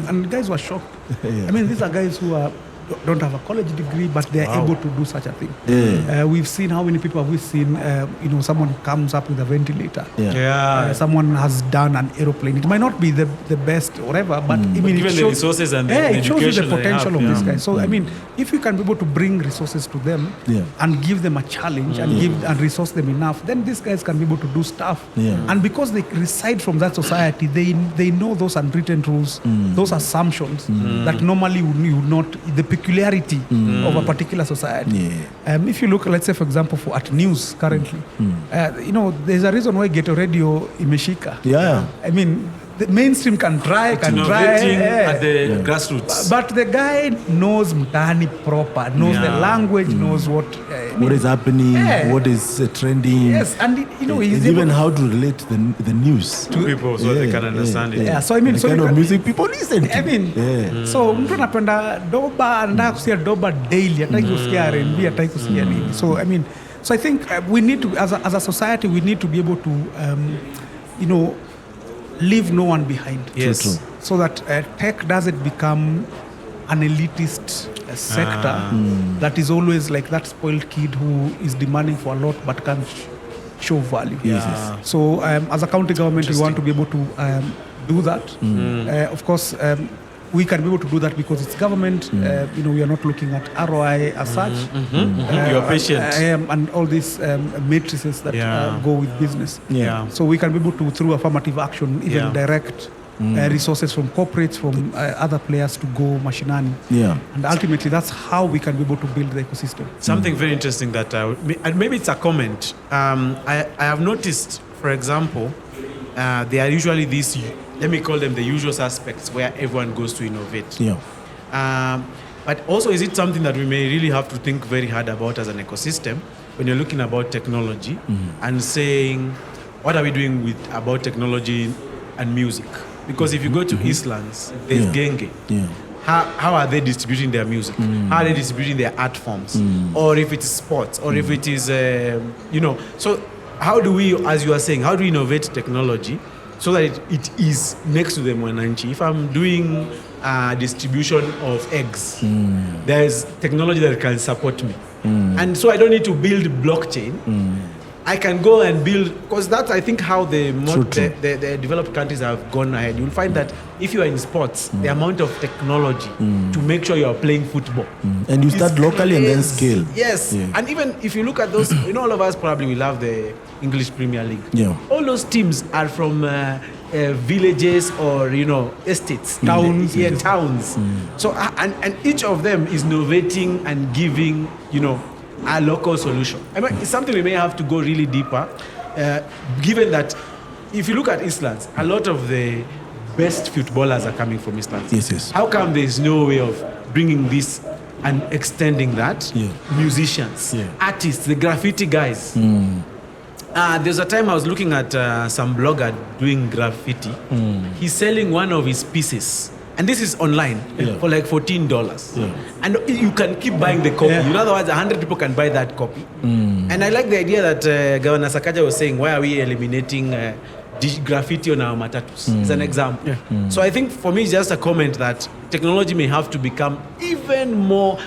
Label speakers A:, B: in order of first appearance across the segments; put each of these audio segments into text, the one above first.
A: and guys were shocked. I mean, these are guys who don't have a college degree, but they're able to do such a thing. We've seen how many people have we seen, someone comes up with a ventilator. Someone has done an aeroplane. It might not be the best or whatever, but I mean,
B: given the resources and
A: it shows you the potential of these guys. So I mean, if you can be able to bring resources to them and give them a challenge and resource them enough, then these guys can be able to do stuff. And because they reside from that society, they know those unwritten rules, those assumptions that normally you would not, the peculiarity of a particular society. If you look, let's say, for example, at news currently, there's a reason why Ghetto Radio imeshika. I mean, the mainstream can try
B: at the grassroots.
A: But the guy knows mtaani proper, knows the language, knows what
C: is happening, what is trending.
A: Yes, and he's
C: even how to relate the news
B: to people so they can understand it.
A: So I mean,
C: the kind of music people listen to.
A: I mean, so mtu anapenda doba, anataka kusikia doba daily, hataki kusikia R&B, hataki kusikia nini. So I mean, so I think we need to, as a society, we need to be able to, leave no one behind.
B: Yes.
A: So that tech doesn't become an elitist sector that is always like that spoiled kid who is demanding for a lot but can't show value. So as a county government, we want to be able to do that. Of course, we can be able to do that because it's government. We are not looking at ROI as such.
B: You're patient.
A: And all these matrices that go with business. So we can be able to, through affirmative action, even direct resources from corporates, from other players to go mashinani. And ultimately, that's how we can be able to build the ecosystem.
B: Something very interesting that, and maybe it's a comment. I have noticed, for example, there are usually these, let me call them the usual suspects, where everyone goes to innovate. But also, is it something that we may really have to think very hard about as an ecosystem when you're looking about technology and saying, what are we doing about technology and music? Because if you go to Eastlands, there's Genge. How are they distributing their music? How are they distributing their art forms? Or if it's sports, or if it is, so how do we, as you are saying, how do we innovate technology so that it is next to the mwananchi? If I'm doing distribution of eggs, there's technology that can support me. And so I don't need to build blockchain. I can go and build, because that's, I think, how the developed countries have gone ahead. You'll find that if you are in sports, the amount of technology to make sure you are playing football.
C: And you start locally and then scale.
B: Yes. And even if you look at those, all of us probably will love the English Premier League.
C: All
B: those teams are from villages or, estates.
A: Towns.
B: Towns. So, and each of them is innovating and giving, a local solution. I mean, it's something we may have to go really deeper, given that if you look at Eastlands, a lot of the best footballers are coming from Eastlands.
C: Yes.
B: How come there's no way of bringing this and extending that? Musicians, artists, the graffiti guys. There's a time I was looking at some blogger doing graffiti. He's selling one of his pieces. And this is online for like $14. And you can keep buying the copy. In other words, 100 people can buy that copy. And I like the idea that Governor Sakaja was saying, why are we eliminating graffiti on our matatus? It's an example. So I think for me, it's just a comment that technology may have to become even more,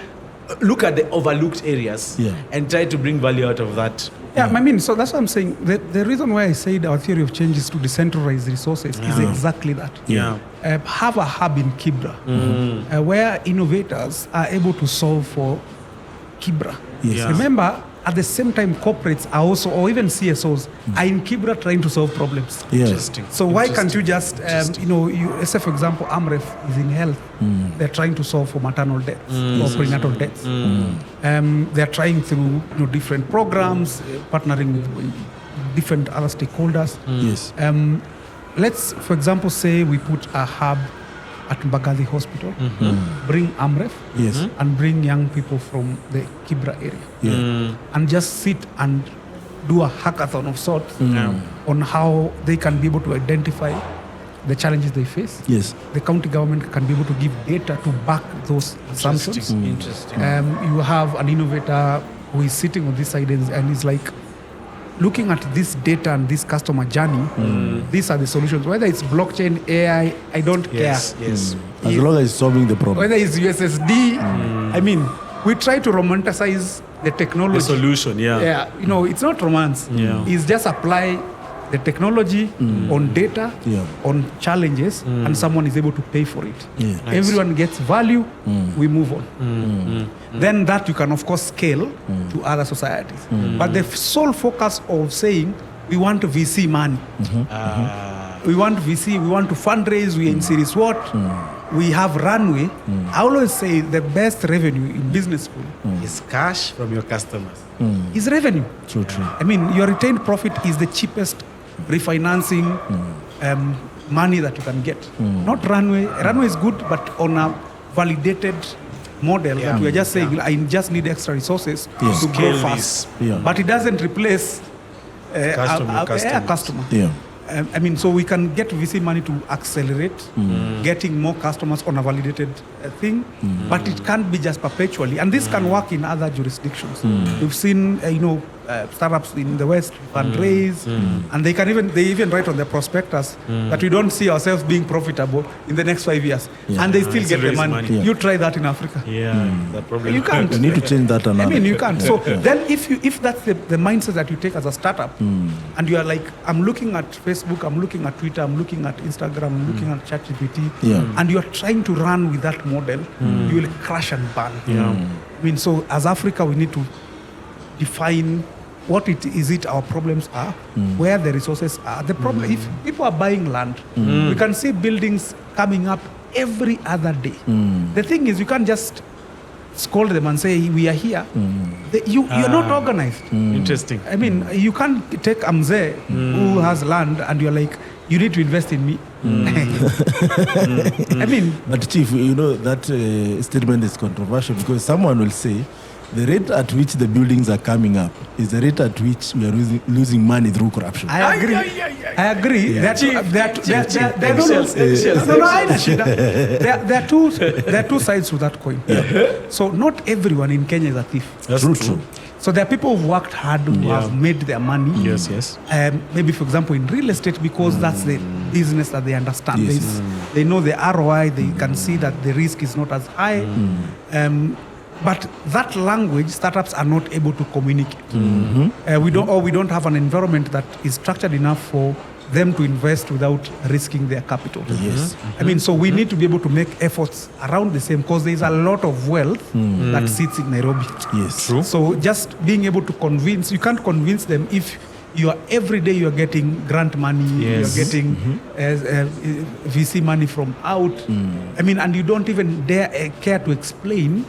B: look at the overlooked areas and try to bring value out of that.
A: I mean, so that's what I'm saying. The reason why I said our theory of change is to decentralize resources is exactly that. Have a hub in Kibra where innovators are able to solve for Kibra. Remember, at the same time, corporates are also, or even CSOs, are in Kibra trying to solve problems.
B: Interesting.
A: So why can't you just, say for example, AMREF is in health. They're trying to solve for maternal deaths or prenatal deaths. They're trying through different programs, partnering with different other stakeholders. Let's, for example, say we put a hub at Mbagathi Hospital, bring AMREF, and bring young people from the Kibra area, and just sit and do a hackathon of sorts on how they can be able to identify the challenges they face. The county government can be able to give data to back those assumptions.
B: Interesting.
A: You have an innovator who is sitting on this side and is like, looking at this data and this customer journey, these are the solutions. Whether it's blockchain, AI, I don't
B: Yes.
A: care.
B: Yes.
C: As long as it's solving the problem.
A: Whether it's USSD, I mean, we try to romanticize the technology.
B: The solution. Yeah.
A: Yeah, you know, it's not romance.
B: Yeah.
A: It's just apply the technology on data,
C: Yeah.
A: on challenges, and someone is able to pay for it.
C: Yeah.
B: Nice.
A: Everyone gets value, we move on. Then that you can, of course, scale to other societies. But the sole focus of saying, we want VC money. We want VC, we want to fundraise, we are in Series what? We have runway. I always say the best revenue in business school
B: It's cash from your customers.
A: is revenue.
C: True.
A: I mean, your retained profit is the cheapest refinancing money that you can get. Not runway. Runway is good, but on a validated model
B: Yeah.
A: that we are just saying, I just need extra resources
C: Yeah.
A: to grow
B: Scale
A: fast.
B: this.
C: Yeah.
A: But it doesn't replace a
B: Customers.
A: customer.
C: Yeah.
A: I mean, so we can get VC money to accelerate getting more customers on a validated thing, but it can't be just perpetually. And this can work in other jurisdictions. We've seen, startups in the West fundraise, and they even write on their prospectus that we don't see ourselves being profitable in the next 5 years, and they still get the
B: raise
A: money.
B: money.
C: Yeah.
A: You try that in Africa.
B: Yeah. The problem.
A: You can't.
C: You need to change that
A: I
C: another.
A: mean, you can't. So then, if that's the mindset that you take as a startup, and you are like, I'm looking at Facebook, I'm looking at Twitter, I'm looking at Instagram, I'm looking at ChatGPT,
C: Yeah.
A: and you are trying to run with that model, you will crash and burn.
B: Yeah.
A: I mean, so as Africa, we need to define what is it our problems are, where the resources are. The problem, if people are buying land, we can see buildings coming up every other day. The thing is, you can't just scold them and say, we are here. You're not organized.
B: Interesting.
A: I mean, you can't take Amze who has land and you're like, you need to invest in me. I mean,
C: But Chief, you know, that statement is controversial because someone will say the rate at which the buildings are coming up is the rate at which we are losing money through corruption.
A: I agree. I agree.
B: Chief,
A: There are two sides to that coin. So not everyone in Kenya is a thief.
B: That's
C: True.
A: So there are people who've worked hard, who have made their money.
B: Yes.
A: Maybe, for example, in real estate, because that's the business that they understand.
C: Yes.
A: They know the ROI. They can see that the risk is not as high. But that language, startups are not able to communicate. We don't have an environment that is structured enough for them to invest without risking their capital.
C: Yes.
A: I mean, so we need to be able to make efforts around the same because there is a lot of wealth that sits in Nairobi.
C: Yes.
B: True.
A: So just being able to convince, you can't convince them if every day you're getting grant money,
B: Yes.
A: you're getting VC money from out. I mean, and you don't even dare care to explain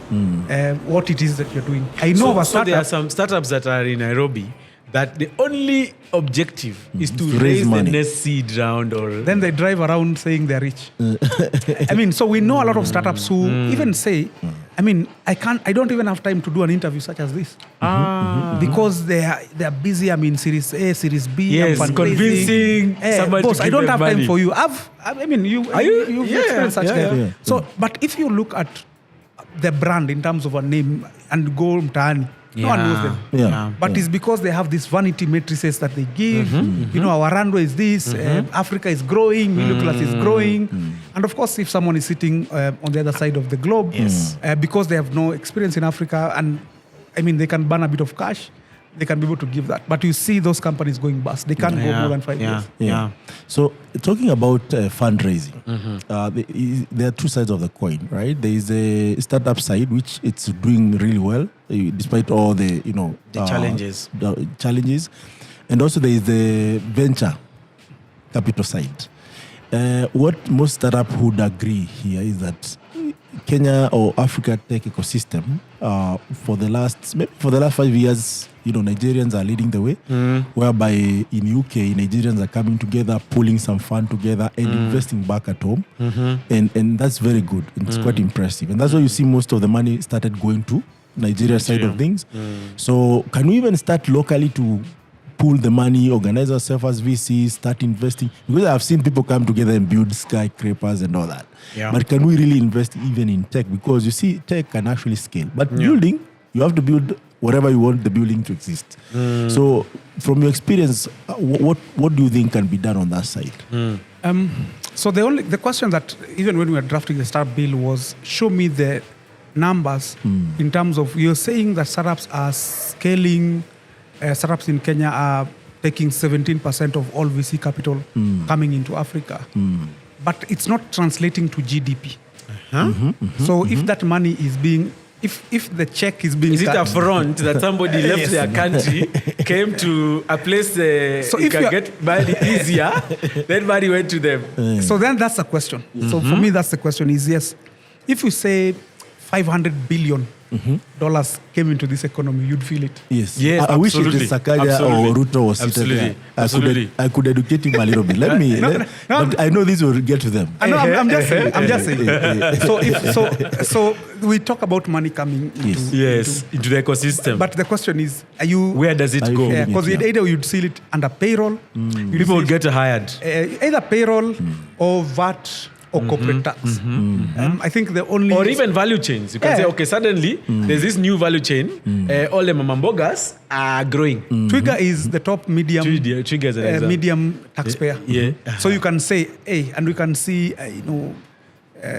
A: what it is that you're doing. I know of a
B: So there are
A: startup.
B: some startups that are in Nairobi that the only objective is to
C: To raise
B: raise the
C: money.
B: next seed round or
A: Then they drive around saying they're rich. I mean, so we know a lot of startups who even say, I mean, I don't even have time to do an interview such as this. Because they are busy. I mean, Series A, Series B.
B: Yes,
A: I'm fundraising.
B: convincing somebody
A: boss,
B: to
A: I
B: give
A: don't
B: them
A: have
B: money.
A: time for you. You've
B: Yeah,
A: experienced such
B: yeah,
A: thing.
C: yeah.
A: So, but if you look at the brand in terms of a name and go mtaani, no one knows them.
C: Yeah.
A: But it's because they have these vanity matrices that they give. You know, our runway is this. Africa is growing. Middle class is growing. And of course, if someone is sitting on the other side of the globe, because they have no experience in Africa, and I mean, they can burn a bit of cash, they can be able to give that. But you see those companies going bust. They can't go more than 5 years.
B: Yeah.
C: So talking about fundraising, there are two sides of the coin, right? There is a startup side which it's doing really well despite all the
B: challenges.
C: the challenges, and also there is the venture capital side. What most startup would agree here is that Kenya or Africa tech ecosystem for the last 5 years, Nigerians are leading the way, whereby in UK, Nigerians are coming together, pulling some fund together and investing back at home. And that's very good. And it's quite impressive. And that's why you see most of the money started going to Nigeria side of things. So can we even start locally to pool the money, organize ourselves as VCs, start investing? Because I've seen people come together and build skyscrapers and all that.
B: Yeah.
C: But can we really invest even in tech? Because you see, tech can actually scale. But building, you have to build wherever you want the building to exist. So, from your experience, what do you think can be done on that side?
A: So the question that even when we were drafting the startup bill was, show me the numbers in terms of, you're saying that startups are scaling, startups in Kenya are taking 17% of all VC capital coming into Africa. But it's not translating to GDP. So if that money is being, if the check is being
B: Is it
A: cut,
B: a front that somebody left their country, came to a place
A: So
B: you
A: if
B: can
A: you're-
B: get money easier, then money went to them?
A: so then that's the question. So for me, that's the question is, yes, if you say $500 billion came into this economy, you'd feel it.
C: Yes.
B: Yes,
C: I wish it
B: absolutely.
C: is Sakaja
B: Absolutely.
C: or Ruto was seated
B: Absolutely.
C: there.
B: Absolutely.
C: I could educate him a little bit. Let me. But I know this will get to them.
A: I know, I'm just saying. I'm just saying. So we talk about money coming into,
B: Yes, into the ecosystem.
A: but the question is, are you?
B: where does it
C: Are you
B: go?
C: feeling
A: Because
C: Yeah.
A: either you'd see it under payroll, you'd
B: People
A: see
B: would get hired.
A: either payroll or VAT or corporate tax. I think the only
B: Or even value chains. You can
A: Yeah.
B: say, okay, suddenly there's this new value chain. All the mamambogas are growing.
A: Twiga is the top medium
B: Triggers an example.
A: medium taxpayer.
B: Yeah.
A: So you can say, hey, and we can see,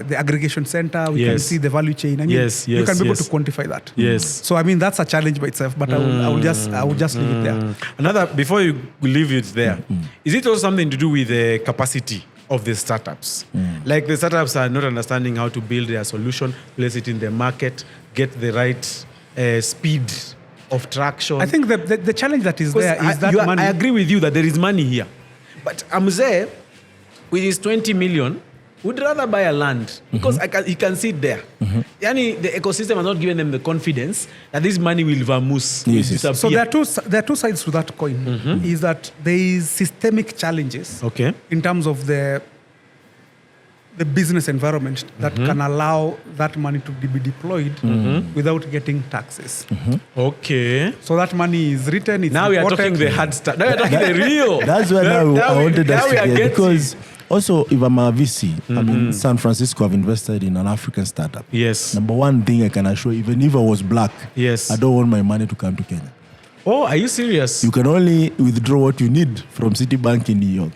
A: the aggregation center. We can
B: Yes.
A: see the value chain. I mean,
B: Yes,
A: you
B: yes,
A: can be able
B: yes.
A: to quantify that.
B: Yes.
A: So I mean, that's a challenge by itself. But I will just leave it there.
B: Another, before you leave it there, is it also something to do with the capacity of the startups? Like the startups are not understanding how to build their solution, place it in the market, get the right speed of traction.
A: I think the challenge that is there is that money.
B: I agree with you that there is money here. But Amze, with his 20 million, would rather buy a land because he can sit there. Yani, the ecosystem has not given them the confidence that this money will vamoose.
C: Yes, yes.
A: So there are two sides to that coin. Is that there is systemic challenges
B: Okay.
A: in terms of the business environment that can allow that money to be deployed without getting taxes.
B: Okay.
A: So that money is written. It's
B: Now we are
A: reported.
B: talking the hard stuff. Now we are talking the real.
C: That's where I wanted us to get,
B: getting.
C: because also if I'm a VC, I'm in San Francisco, I've invested in an African startup.
B: Yes.
C: Number one thing I can assure, even if I was black,
B: Yes.
C: I don't want my money to come to Kenya.
B: Oh, are you serious?
C: You can only withdraw what you need from Citibank in New York.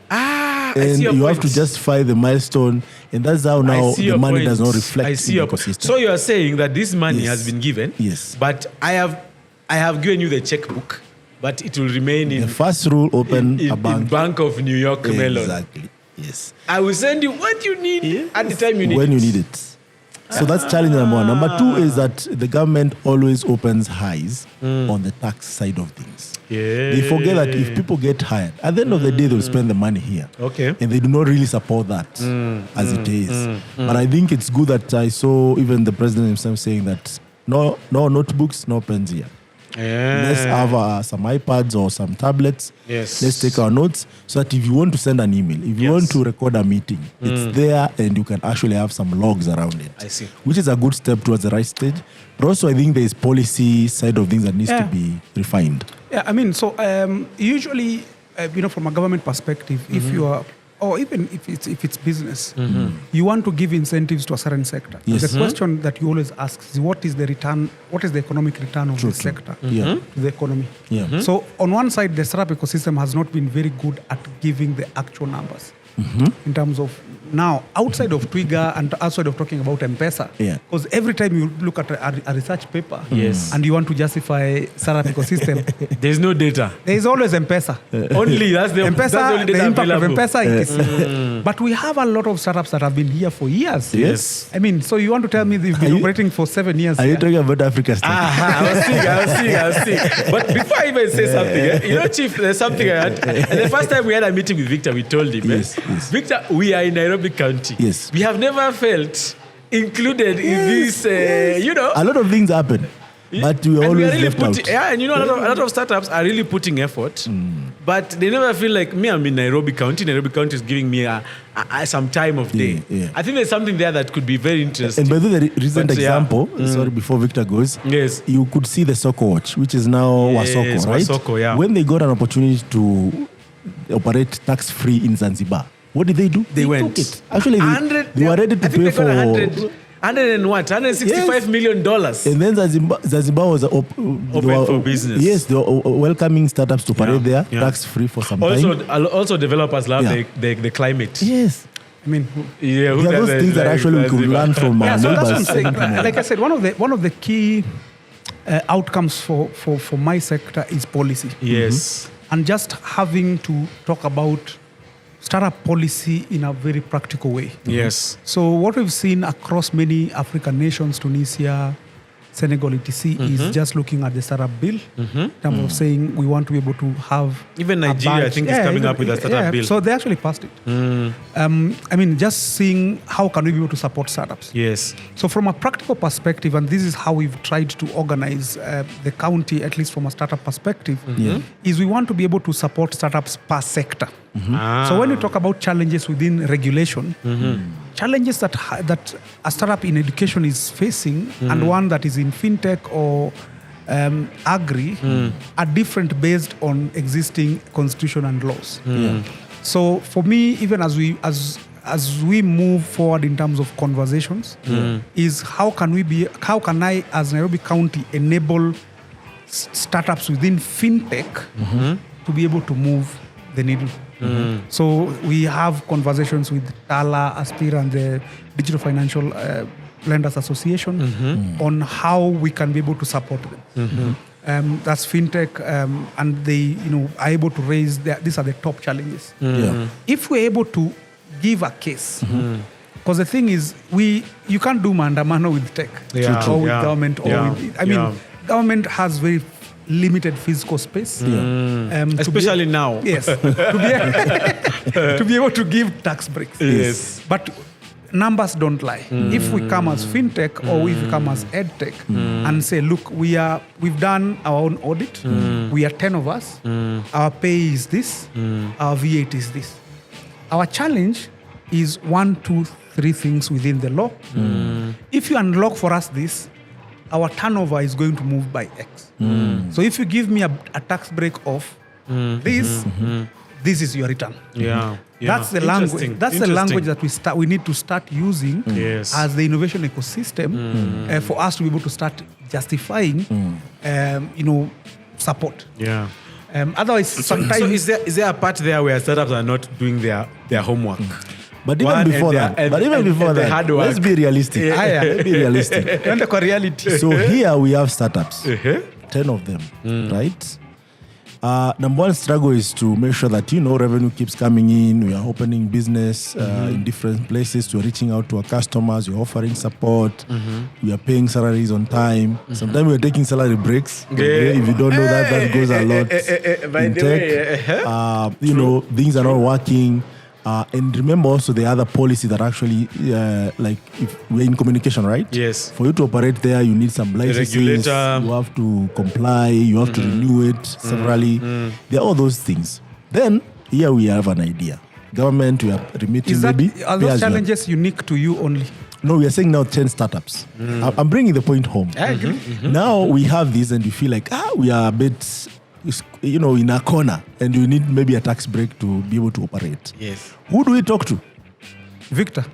B: I
C: And
B: see your
C: you
B: point.
C: have to justify the milestone, and that's how
B: I
C: now
B: see
C: the
B: your
C: money
B: point.
C: does not reflect
B: I see
C: in the
B: your point.
C: ecosystem.
B: So you are saying that this money
C: Yes.
B: has been given.
C: Yes.
B: But I have given you the checkbook, but it will remain in
C: The first rule, open a
B: in
C: bank.
B: Bank of New York Mellon.
C: Exactly. Yes.
B: I will send you what you need at the time you need
C: When
B: it.
C: you need it. So that's challenge number one. Number two is that the government always opens highs on the tax side of things.
B: Yeah.
C: They forget that if people get hired, at the end of the day, they'll spend the money here.
B: Okay.
C: And they do not really support that as it is. But I think it's good that I saw even the president himself saying that no notebooks, no pens here.
B: Yeah.
C: Let's have some iPads or some tablets.
B: Yes.
C: Let's take our notes so that if you want to send an email, if you
B: Yes.
C: want to record a meeting, it's there and you can actually have some logs around it.
B: I see.
C: Which is a good step towards the right stage. But also, I think there is policy side of things that needs to
A: Yeah.
C: be refined.
A: Yeah, I mean, so usually, from a government perspective, if you are, or even if it's business, you want to give incentives to a certain sector.
C: Yes.
A: The question that you always ask is, what is the return? What is the economic return of this sector
C: Yeah.
A: to the economy?
C: Yeah.
A: So on one side, the startup ecosystem has not been very good at giving the actual numbers in terms of now outside of Twiga and outside of talking about M-Pesa.
C: Yeah.
A: Because every time you look at a research paper
B: Yes.
A: and you want to justify startup ecosystem,
B: There's no data.
A: there is always M-Pesa.
B: Only that's the
A: M-Pesa,
B: only
A: the
B: data
A: impact
B: available.
A: of M-Pesa is. But we have a lot of startups that have been here for years.
C: Yes.
A: I mean, so you want to tell me they've
C: Are
A: been
C: you-
A: operating for 7 years?
C: Are you
A: here?
C: talking about Africa stuff?
B: I was seeing. But before I even say something, Chief, there's something I had. And the first time we had a meeting with Victor, we told him,
C: Yes, yes.
B: Victor, we are in Nairobi County.
C: Yes.
B: We have never felt included in this,
C: A lot of things happen, but we
B: and
C: always
B: we are really
C: left out.
B: putting, and a lot of startups are really putting effort, but they never feel like me. I'm in Nairobi County. Nairobi County is giving me some time of day.
C: Yeah.
B: I think there's something there that could be very interesting.
C: And by the way, the recent
B: But, yeah.
C: example, sorry, before Victor goes,
B: Yes.
C: you could see the Soko Watch, which is now
B: Yes,
C: Wasoko, right?
B: Wasoko, yeah.
C: When they got an opportunity to operate tax-free in Zanzibar, what did they do?
B: They went.
C: took it. Actually, they were ready to
B: I think
C: pay
B: they got
C: for...
B: $165 million.
C: And then Zanzibar was
B: Open for business.
C: Yes, they were welcoming startups to operate there, tax-free for some time.
B: Also, developers love the climate.
C: Yes.
A: I mean,
C: there are those things that actually we could learn from our
A: so that's what I'm
C: neighbors.
A: saying. Like I said, one of the key outcomes for my sector is policy.
B: Yes.
A: And just having to talk about startup policy in a very practical way.
B: Yes.
A: So what we've seen across many African nations, Tunisia, Senegal, etc., is just looking at the startup bill in terms of saying we want to be able to have
B: even Nigeria, I think, is coming up with a startup bill.
A: So they actually passed it. I mean, just seeing how can we be able to support startups.
B: Yes.
A: So from a practical perspective, and this is how we've tried to organize the county, at least from a startup perspective, is we want to be able to support startups per sector. So when we talk about challenges within regulation, challenges that a startup in education is facing and one that is in fintech or agri are different based on existing constitution and laws. So for me, even as we move forward in terms of conversations, is how can I as Nairobi County enable startups within fintech to be able to move the needle. So we have conversations with Tala, Aspira, and the Digital Financial Lenders Association on how we can be able to support them. That's fintech, and they are able to raise these are the top challenges. If we're able to give a case, because the thing is, you can't do mandamano with tech or with government. Government has very limited physical space.
B: Especially now.
A: Yes. To be able to give tax breaks.
B: Yes.
A: But numbers don't lie. If we come as fintech or if we come as edtech and say, look, we've done our own audit. We are 10 of us. Our pay is this. Our VAT is this. Our challenge is 1, 2, 3 things within the law. If you unlock for us this, our turnover is going to move by X. So if you give me a tax break of this, this is your return. That's the language. That's the language that we need to start using as the innovation ecosystem for us to be able to start justifying, support. Otherwise, sometimes
B: is there a part there where startups are not doing their homework?
C: But even before that, let's be realistic. Let's be realistic.
A: reality.
C: So here we have startups, 10 of them, right? Number one struggle is to make sure that revenue keeps coming in. We are opening business in different places. We're reaching out to our customers. We're offering support. We are paying salaries on time. Sometimes we're taking salary breaks. If you don't know that goes a lot in tech. Things are not working. And remember also the other policy that actually, if we're in communication, right?
B: Yes.
C: For you to operate there, you need some licenses. You have to comply. You have to renew it severally. There are all those things. Then, here we have an idea. Government, we are remitting
A: are those challenges unique to you only?
C: No, we are saying now 10 startups. I'm bringing the point home.
A: I agree.
C: Now we have this and you feel like, we are a bit... in a corner, and you need maybe a tax break to be able to operate.
B: Yes.
C: Who do we talk to?
A: Victor.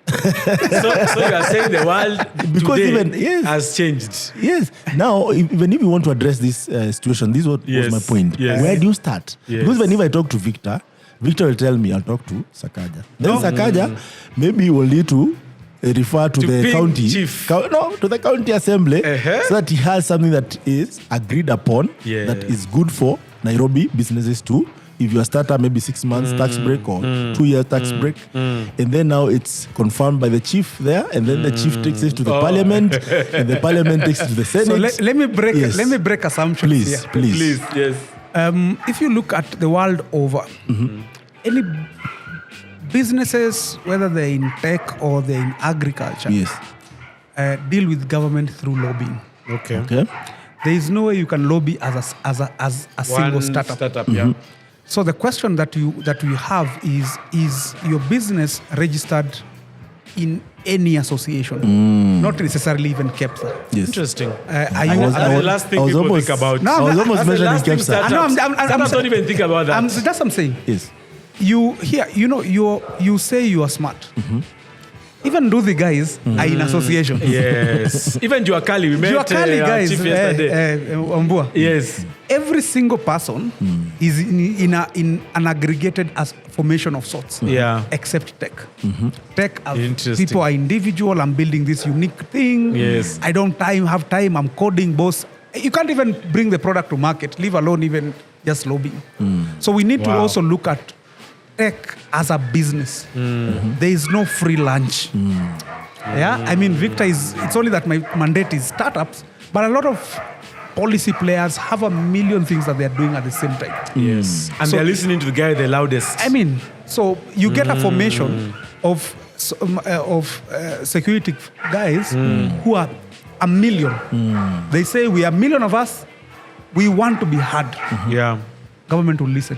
B: So you are saying the world today has changed.
C: Yes. Now, even if you want to address this situation, this was my point.
B: Yes.
C: Where do you start?
B: Yes.
C: Because when if I talk to Victor will tell me I'll talk to Sakaja. Then Sakaja maybe will need to refer to the county
B: chief.
C: To the county assembly so that he has something that is agreed upon that is good for Nairobi businesses too. If you're a startup, maybe 6 months tax break or 2 year tax break. And then now it's confirmed by the chief there, and then the chief takes it to the parliament, and the parliament takes it to the Senate.
A: So let me break assumptions
C: Please.
B: Yes.
A: If you look at the world over, any businesses, whether they're in tech or they're in agriculture, deal with government through lobbying.
B: Okay.
A: There is no way you can lobby as a single startup. So the question that you have is your business registered in any association, not necessarily even KEPSA.
C: Yes.
B: Interesting.
A: The
B: last thing people think about.
C: I was almost mentioning KEPSA.
B: Startups don't even think about that.
A: That's what I'm saying.
C: Yes.
A: You say you are smart. even do the guys are in association.
B: Yes. Even Juakali, we met
A: Juakali guys,
B: Chief yesterday.
A: Ombua.
B: Yes.
A: Every single person is in an aggregated as formation of sorts.
B: Yeah.
A: Except tech. Tech,
B: Interesting.
A: people are individual. I'm building this unique thing.
B: Yes.
A: I don't have time. I'm coding, boss. You can't even bring the product to market, leave alone even just lobbying. So we need to also look at tech as a business. There is no free lunch. Yeah, I mean, Victor it's only that my mandate is startups, but a lot of policy players have a million things that they're doing at the same time.
B: Yes. And
A: So-
B: they're listening to the guy the loudest.
A: I mean, so you get a formation of security guys who are a million. They say we are a million of us. We want to be heard.
B: Yeah.
A: Government will listen.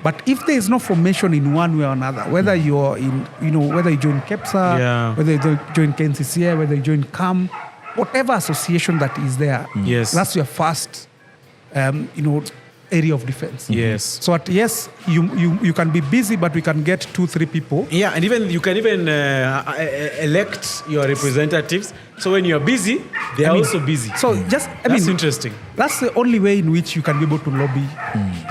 A: But if there is no formation in one way or another, whether you're in, whether you join KEPSA, whether you join KNCCA, whether you join CAM, whatever association that is there,
B: Yes.
A: that's your first, area of defense.
B: Yes.
A: So you can be busy, but we can get 2-3 people.
B: Yeah, and even you can even elect your representatives. So when you're busy, they are also busy.
A: So
B: That's interesting.
A: That's the only way in which you can be able to lobby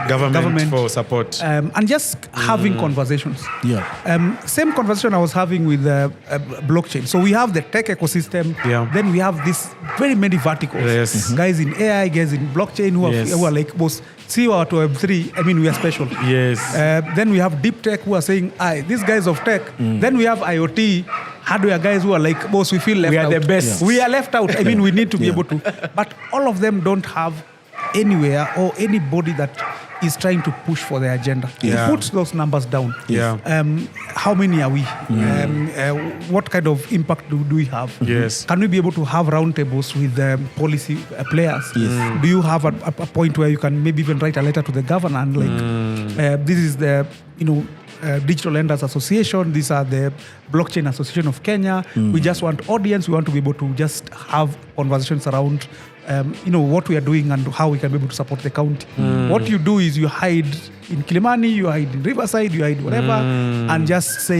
B: Government for support.
A: and just having conversations.
C: Yeah.
A: Same conversation I was having with blockchain. So we have the tech ecosystem.
B: Yeah.
A: Then we have this very many verticals.
B: Yes.
A: Guys in AI, guys in blockchain who are like both CEO to Web3. I mean, we are special.
B: Yes.
A: Then we have deep tech who are saying, these guys of tech. Then we have IoT hardware guys who are like, boss, we feel left out.
B: We are the best.
A: Yeah. We are left out. I mean, we need to be able to. But all of them don't have anywhere or anybody that is trying to push for their agenda.
B: Yeah.
A: Put those numbers down.
B: Yeah.
A: How many are we? What kind of impact do we have?
B: Yes.
A: Can we be able to have roundtables with policy players?
C: Yes.
A: Do you have a point where you can maybe even write a letter to the governor and like, this is the, Digital Lenders Association, these are the Blockchain Association of Kenya. We just want audience. We want to be able to just have conversations around, what we are doing and how we can be able to support the county. What you do is you hide in Kilimani, you hide in Riverside, you hide whatever, and just say,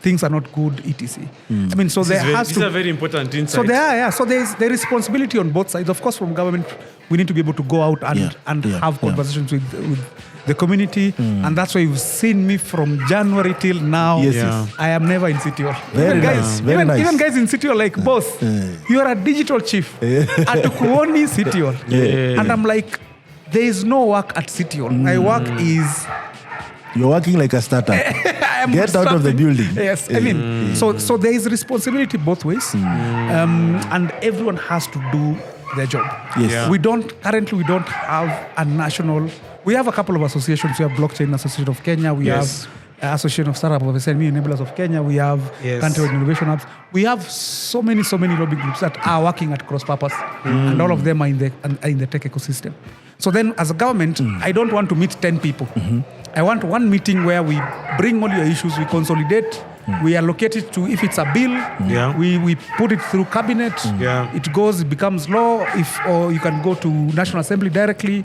A: things are not good, etc. I mean, so
B: These are very important insights.
A: So there's the responsibility on both sides. Of course, from government, we need to be able to go out and have conversations with the community, and that's why you've seen me from January till now.
C: Yes.
A: I am never in City Hall.
C: Very
A: Even
C: nice. Very nice.
A: even guys in City Hall, like, boss, you are a digital chief at Kuoni City Hall. And I'm like, there is no work at City Hall. My work is...
C: You're working like a startup. Get out of the building.
A: Yes, I mean, so there is responsibility both ways, and everyone has to do their job.
C: Yes. Yeah.
A: We don't have a national. We have a couple of associations. We have Blockchain Association of Kenya. We have Association of Startup of SME Enablers of Kenya. We have Country Innovation Hubs. We have so many lobby groups that are working at cross purpose, and all of them are in the tech ecosystem. So then, as a government, I don't want to meet 10 people. I want one meeting where we bring all your issues, we consolidate, we allocate it to, if it's a bill, we put it through cabinet, it goes, it becomes law, or you can go to National Assembly directly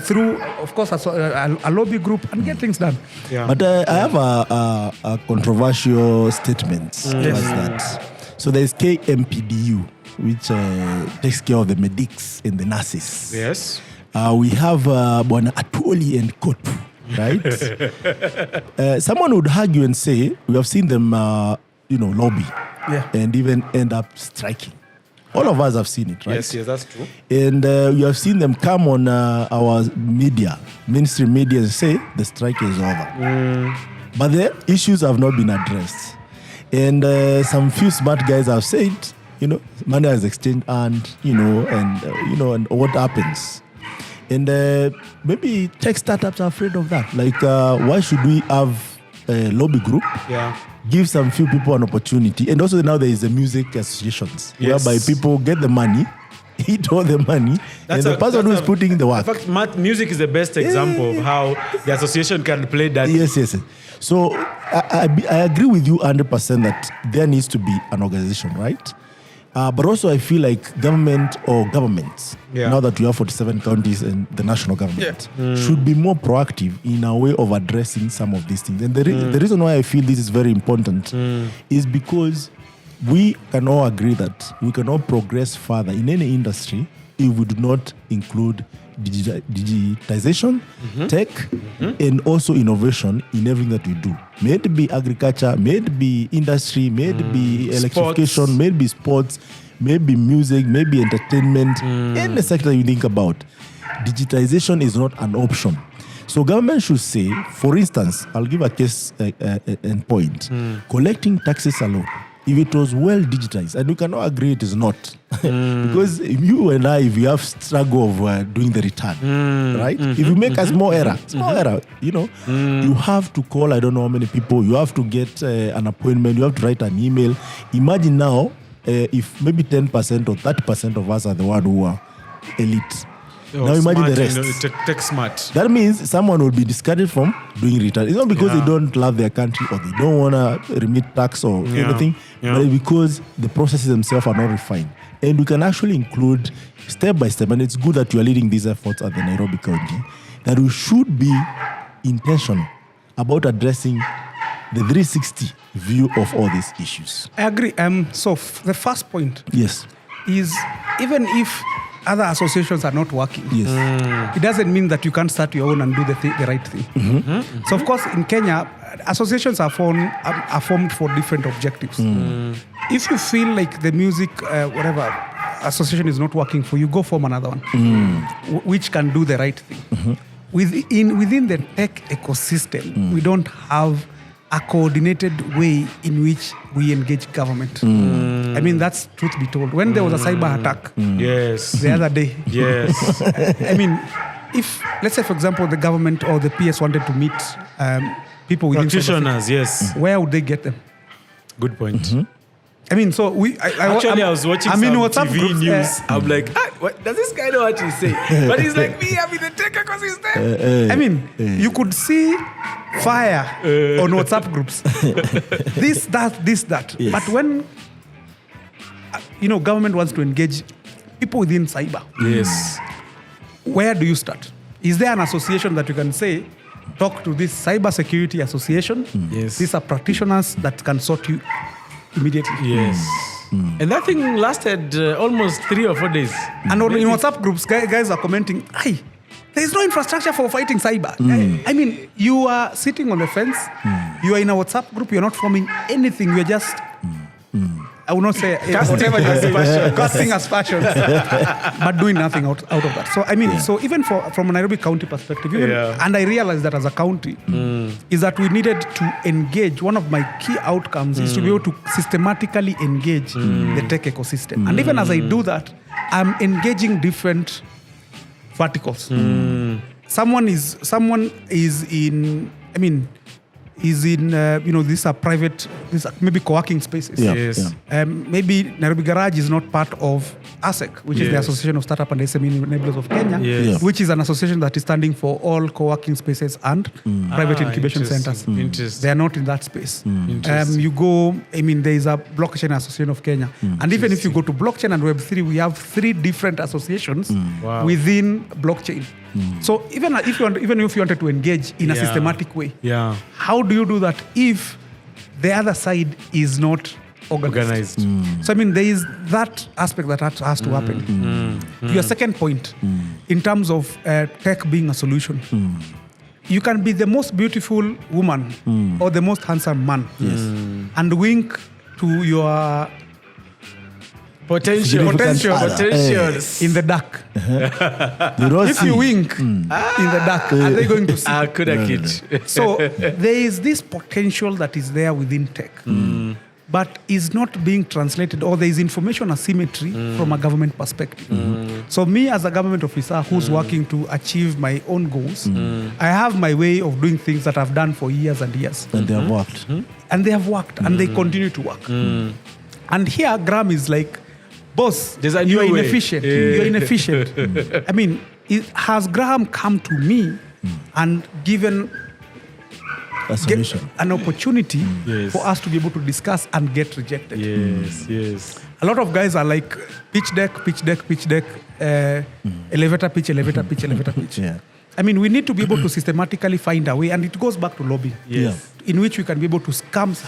A: through, of course, a lobby group and get things done.
B: Yeah.
C: But I have a controversial statement towards that. So there's KMPDU, which takes care of the medics and the nurses.
B: Yes.
C: We have Bwana Atwoli and Kotu. Right? Someone would argue and say, we have seen them, lobby and even end up striking. All of us have seen it, right?
B: Yes, that's true.
C: And we have seen them come on our media, mainstream media, and say the strike is over. But the issues have not been addressed. And some few smart guys have said, money has exchanged and what happens. And maybe tech startups are afraid of that. Like, why should we have a lobby group?
B: Yeah.
C: Give some few people an opportunity. And also now there is the music associations, whereby people get the money, eat all the money, and the person who is putting in the work.
B: In fact, music is the best example of how the association can play that.
C: Yes. So I agree with you 100% that there needs to be an organization, right? But also I feel like government or governments, now that we have 47 counties and the national government, should be more proactive in a way of addressing some of these things. And the reason why I feel this is very important is because we can all agree that we cannot progress further in any industry if we do not include digitization, tech, and also innovation in everything that we do. May it be agriculture, may it be industry, may it be electrification,
B: sports.
C: may it be sports, may it be music, may it be entertainment, any sector you think about. Digitization is not an option. So government should say, for instance, I'll give a case in point, collecting taxes alone. If it was well digitized, and we cannot agree it is not, because you and I, if we have struggle of doing the return, right? If you make a small error, you have to call, I don't know how many people, you have to get an appointment, you have to write an email. Imagine now, if maybe 10% or 30% of us are the one who are elite. Now imagine the rest.
B: Tech smart.
C: That means someone will be discouraged from doing return. It's not because they don't love their country or they don't want to remit tax or anything, but it's because the processes themselves are not refined. And we can actually include step by step, and it's good that you are leading these efforts at the Nairobi County, that we should be intentional about addressing the 360 view of all these issues.
A: I agree. So the first point
C: Yes.
A: is, even if other associations are not working,
C: Yes.
A: it doesn't mean that you can't start your own and do the right thing. So of course in Kenya, associations are formed for different objectives. If you feel like the music whatever association is not working for you, go form another one which can do the right thing. Within the tech ecosystem, we don't have a coordinated way in which we engage government. I mean, that's truth be told. When there was a cyber attack the other day, I mean, if, let's say, for example, the government or the PS wanted to meet people within
B: practitioners,
A: where would they get them?
B: Good point.
A: I mean, so
B: I was watching some TV news. I'm like, what, does this guy know what he's saying? But he's like, me, I'm in the tech ecosystem.
A: I mean, you could see fire on WhatsApp groups. This, that.
C: Yes.
A: But when, government wants to engage people within cyber, where do you start? Is there an association that you can say, talk to this cyber security association? These are practitioners that can sort you immediately.
B: And that thing lasted almost 3 or 4 days.
A: And in WhatsApp groups, guys are commenting, hey, there is no infrastructure for fighting cyber. I mean, you are sitting on the fence, you are in a WhatsApp group, you're not forming anything, you're just, I will not say casting aspersions, but doing nothing out of that. So I mean, so even from a Nairobi County perspective, and I realized that as a county, is that we needed to engage. One of my key outcomes is to be able to systematically engage the tech ecosystem. And even as I do that, I'm engaging different verticals. Someone is in, I mean, is in, these are private, these are maybe co-working spaces. Maybe Nairobi Garage is not part of ASEC, which is the Association of Startup and SME Enablers of Kenya, which is an association that is standing for all co-working spaces and private incubation centers. They are not in that space. You go, I mean, there is a Blockchain Association of Kenya. And even if you go to blockchain and Web3, we have 3 different associations within blockchain. So even if you wanted to engage in a systematic way, how do you do that if the other side is not organized? So I mean, there is that aspect that has to happen. Your second point, in terms of tech being a solution, you can be the most beautiful woman or the most handsome man and wink to your potential in the dark. If you wink in the dark, are they going to see? So there is this potential that is there within tech, but is not being translated, or there is information asymmetry from a government perspective. So me as a government officer who's working to achieve my own goals, I have my way of doing things that I've done for years and years.
C: And they have worked.
A: And they have worked, and they continue to work. And here, Graham is like, boss, you're inefficient. You're inefficient. I mean, has Graham come to me and given an opportunity for us to be able to discuss and get rejected? a lot of guys are like pitch deck, elevator pitch, elevator pitch.
C: Yeah.
A: I mean, we need to be able to systematically find a way, and it goes back to lobbying.
B: Yes.
A: In which we can be able to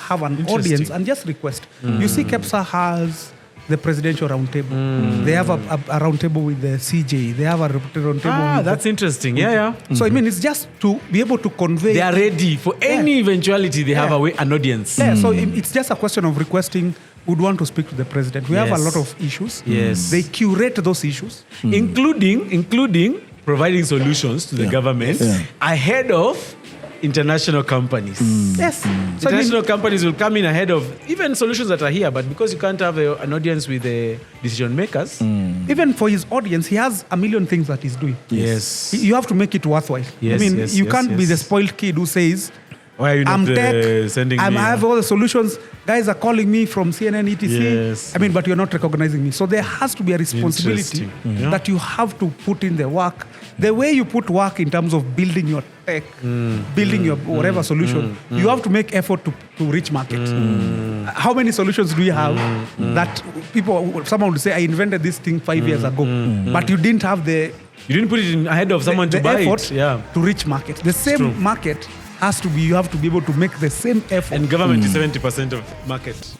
A: have an audience and just request. You see, KEPSA has the presidential roundtable. They have a roundtable with the CJ. They have a roundtable with
B: That's interesting. Yeah.
A: So, I mean, it's just to be able to convey.
B: They are ready for any eventuality. They have an audience.
A: Yeah, so it's just a question of requesting would want to speak to the president. We have a lot of issues.
B: Yes.
A: They curate those issues.
B: Including providing solutions to the government ahead of international companies.
A: Yes. So
B: International companies will come in ahead of even solutions that are here, but because you can't have an audience with the decision makers.
A: Even for his audience, he has a million things that he's doing.
B: Yes.
A: You have to make it worthwhile.
B: Yes,
A: I mean,
B: yes,
A: you
B: yes,
A: can't be
B: yes.
A: the spoiled kid who says,
B: Why are you not
A: I'm tech,
B: sending
A: I
B: me?
A: have all the solutions. Guys are calling me from CNN, etc.
B: Yes.
A: I mean, but you're not recognizing me. So there has to be a responsibility
B: Interesting.
A: that you have to put in the work. The way you put work in terms of building your tech, building your whatever solution, you have to make effort to reach market. How many solutions do you have that someone would say, I invented this thing 5 years ago, but you didn't have
B: You didn't put it in ahead of someone to buy
A: effort
B: it. Yeah.
A: to reach market. The
B: true.
A: same market has to be, you have to be able to make the same effort.
B: And government is 70% of market.